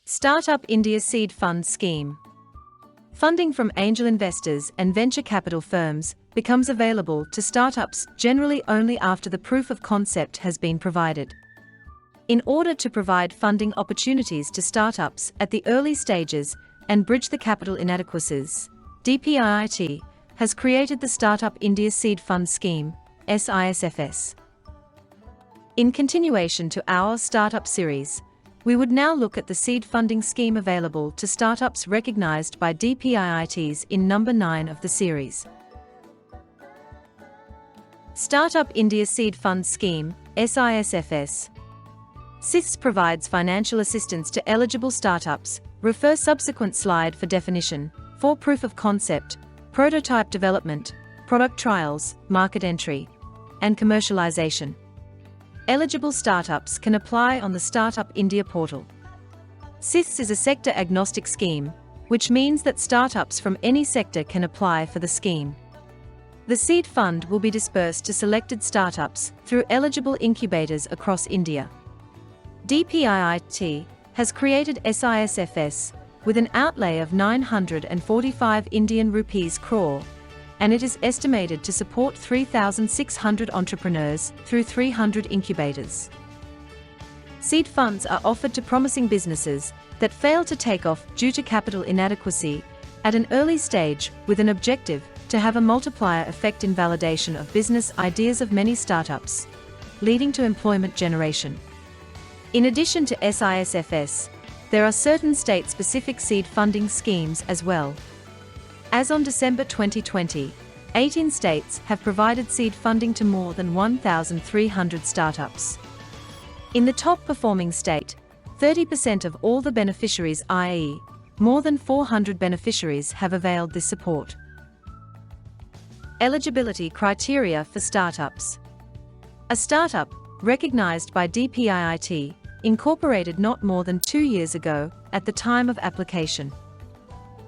Startup India Seed Fund Scheme. Funding from angel investors and venture capital firms becomes available to startups generally only after the proof of concept has been provided. In order to provide funding opportunities to startups at the early stages and bridge the capital inadequacies, DPIIT has created the Startup India Seed Fund Scheme, SISFS. In continuation to our startup series, we would now look at the seed funding scheme available to startups recognized by DPIITs in number 9 of the series. Startup India Seed Fund Scheme, SISFS. SISFS provides financial assistance to eligible startups. Refer subsequent slide for definition, for proof of concept, prototype development, product trials, market entry, and commercialization. Eligible startups can apply on the Startup India portal. SISFS is a sector-agnostic scheme, which means that startups from any sector can apply for the scheme. The seed fund will be dispersed to selected startups through eligible incubators across India. DPIIT has created SISFS with an outlay of 945 Indian rupees crore, and it is estimated to support 3,600 entrepreneurs through 300 incubators. Seed funds are offered to promising businesses that fail to take off due to capital inadequacy at an early stage, with an objective to have a multiplier effect in validation of business ideas of many startups, leading to employment generation. In addition to SISFS, there are certain state-specific seed funding schemes as well. As on December 2020, 18 states have provided seed funding to more than 1,300 startups. In the top-performing state, 30% of all the beneficiaries, i.e., more than 400 beneficiaries, have availed this support. Eligibility criteria for startups. A startup, recognized by DPIIT, incorporated not more than 2 years ago at the time of application.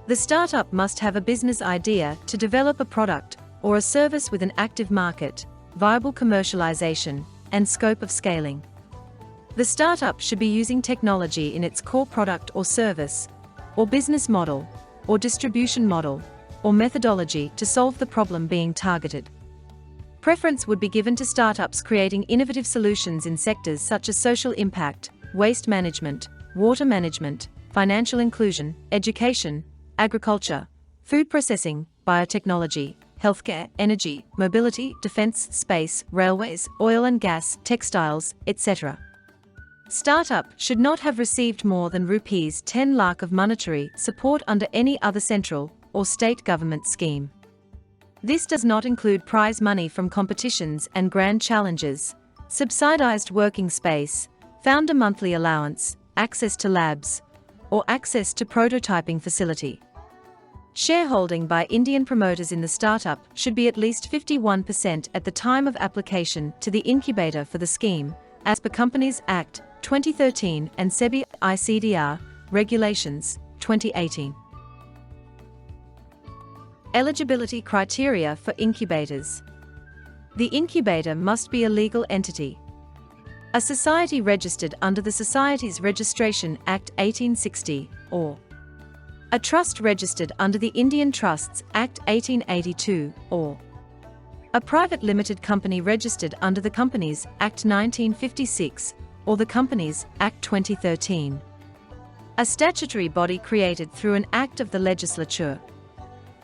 The startup must have a business idea to develop a product or a service with an active market, viable commercialization, and scope of scaling. The startup should be using technology in its core product or service, or business model, or distribution model, or methodology to solve the problem being targeted. Preference would be given to startups creating innovative solutions in sectors such as social impact, waste management, water management, financial inclusion, education, agriculture, food processing, biotechnology, healthcare, energy, mobility, defense, space, railways, oil and gas, textiles, etc. Startup should not have received more than rupees 10 lakh of monetary support under any other central or state government scheme. This does not include prize money from competitions and grand challenges, subsidized working space, founder monthly allowance, access to labs, or access to prototyping facility. Shareholding by Indian promoters in the startup should be at least 51% at the time of application to the incubator for the scheme, as per Companies Act 2013 and SEBI ICDR Regulations 2018. Eligibility criteria for incubators. The incubator must be a legal entity. A society registered under the Societies Registration Act 1860, or a trust registered under the Indian Trusts Act 1882, or a private limited company registered under the Companies Act 1956, or the Companies Act 2013. A statutory body created through an act of the legislature.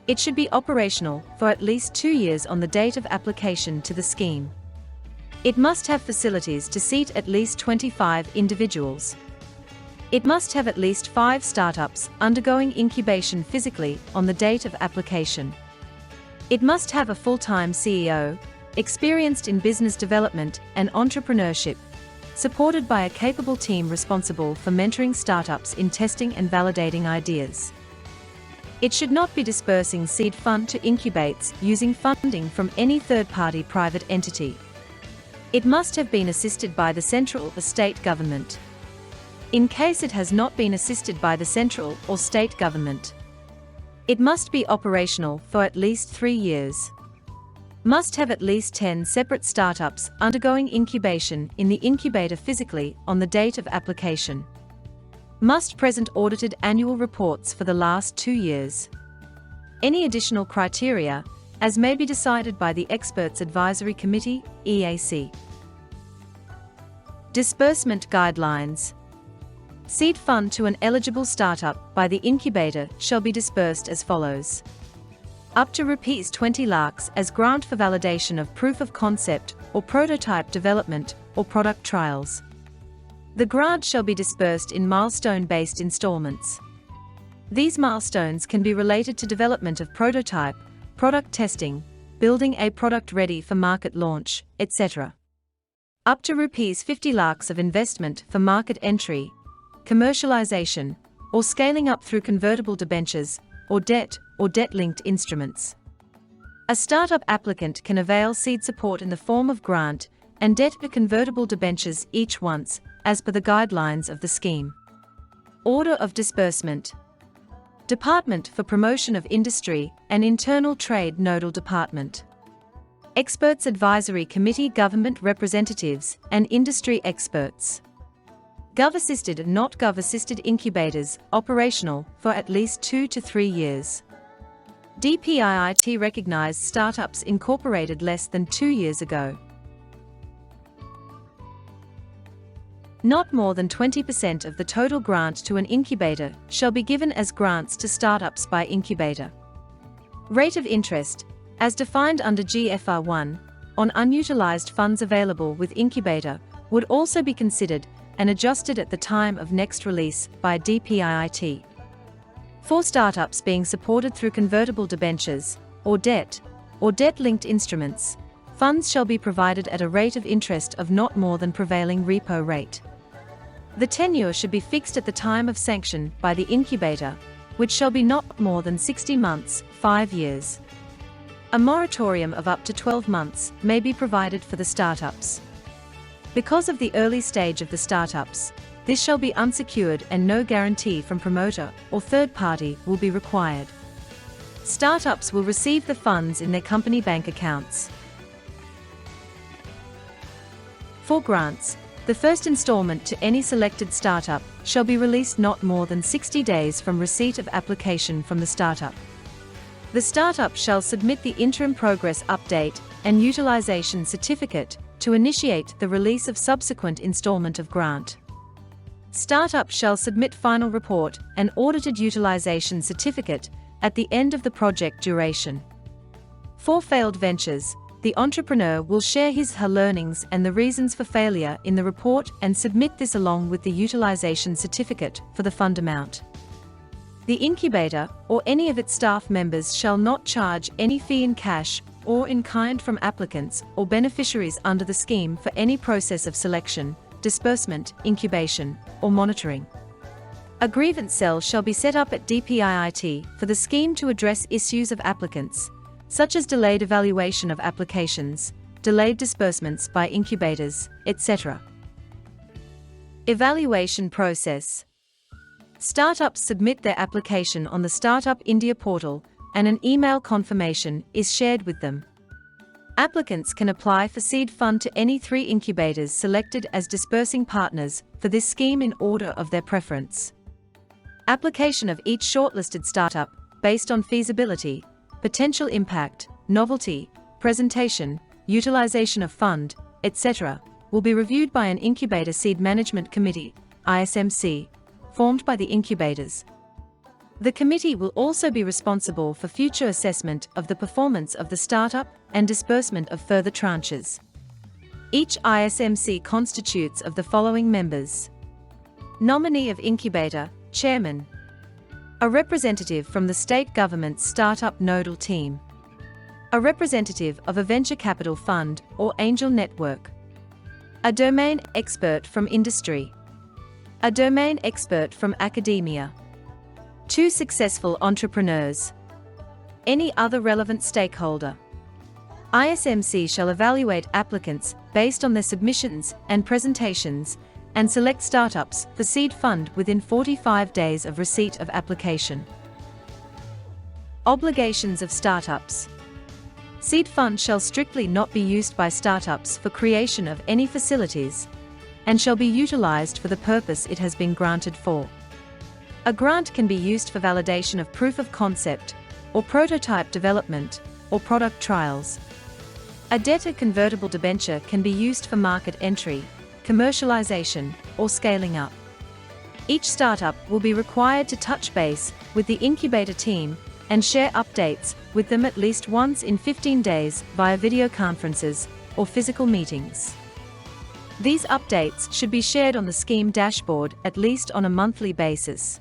It should be operational for at least 2 years on the date of application to the scheme. It must have facilities to seat at least 25 individuals. It must have at least 5 startups undergoing incubation physically on the date of application. It must have a full-time CEO, experienced in business development and entrepreneurship, supported by a capable team responsible for mentoring startups in testing and validating ideas. It should not be dispersing seed fund to incubates using funding from any third-party private entity. It must have been assisted by the central or state government. In case it has not been assisted by the central or state government, it must be operational for at least 3 years. Must have at least 10 separate startups undergoing incubation in the incubator physically on the date of application. Must present audited annual reports for the last 2 years. Any additional criteria, as may be decided by the Experts Advisory Committee, EAC. Disbursement guidelines. Seed fund to an eligible startup by the incubator shall be disbursed as follows. Up to Rs 20 lakhs as grant for validation of proof of concept or prototype development or product trials. The grant shall be disbursed in milestone-based installments. These milestones can be related to development of prototype, product testing, building a product ready for market launch, etc. Up to Rs 50 lakhs of investment for market entry, commercialization, or scaling up through convertible debentures, or debt-linked instruments. A startup applicant can avail seed support in the form of grant and debt or convertible debentures each once, as per the guidelines of the scheme. Order of disbursement. Department for Promotion of Industry and Internal Trade Nodal Department. Experts Advisory Committee Government representatives and industry experts. Gov-assisted and not Gov-assisted incubators operational for at least 2 to 3 years. DPIIT recognized startups incorporated less than 2 years ago. Not more than 20% of the total grant to an incubator shall be given as grants to startups by incubator. Rate of interest, as defined under GFR 1, on unutilized funds available with incubator, would also be considered and adjusted at the time of next release by DPIIT. For startups being supported through convertible debentures, or debt-linked instruments, funds shall be provided at a rate of interest of not more than prevailing repo rate. The tenure should be fixed at the time of sanction by the incubator, which shall be not more than 60 months, 5 years. A moratorium of up to 12 months may be provided for the startups. Because of the early stage of the startups, this shall be unsecured and no guarantee from promoter or third party will be required. Startups will receive the funds in their company bank accounts. For grants, the first installment to any selected startup shall be released not more than 60 days from receipt of application from the startup. The startup shall submit the interim progress update and utilization certificate to initiate the release of subsequent installment of grant. Startup shall submit final report and audited utilization certificate at the end of the project duration. For failed ventures, the entrepreneur will share his/her learnings and the reasons for failure in the report and submit this along with the utilization certificate for the fund amount. The incubator or any of its staff members shall not charge any fee in cash or in kind from applicants or beneficiaries under the scheme for any process of selection, disbursement, incubation, or monitoring. A grievance cell shall be set up at DPIIT for the scheme to address issues of applicants, such as delayed evaluation of applications, delayed disbursements by incubators, etc. Evaluation process. Startups submit their application on the Startup India portal, and an email confirmation is shared with them. Applicants can apply for seed fund to any 3 incubators selected as disbursing partners for this scheme in order of their preference. Application of each shortlisted startup, based on feasibility, potential impact, novelty, presentation, utilization of fund, etc., will be reviewed by an Incubator Seed Management Committee, ISMC, formed by the incubators. The committee will also be responsible for future assessment of the performance of the startup and disbursement of further tranches. Each ISMC constitutes of the following members: nominee of incubator, chairman; a representative from the state government's startup nodal team; a representative of a venture capital fund or angel network; a domain expert from industry; a domain expert from academia; 2 successful entrepreneurs; any other relevant stakeholder. ISMC shall evaluate applicants based on their submissions and presentations and select startups for seed fund within 45 days of receipt of application. Obligations of startups. Seed fund shall strictly not be used by startups for creation of any facilities and shall be utilized for the purpose it has been granted for. A grant can be used for validation of proof of concept, or prototype development, or product trials. A debt-convertible debenture can be used for market entry, commercialization, or scaling up. Each startup will be required to touch base with the incubator team and share updates with them at least once in 15 days via video conferences or physical meetings. These updates should be shared on the scheme dashboard at least on a monthly basis.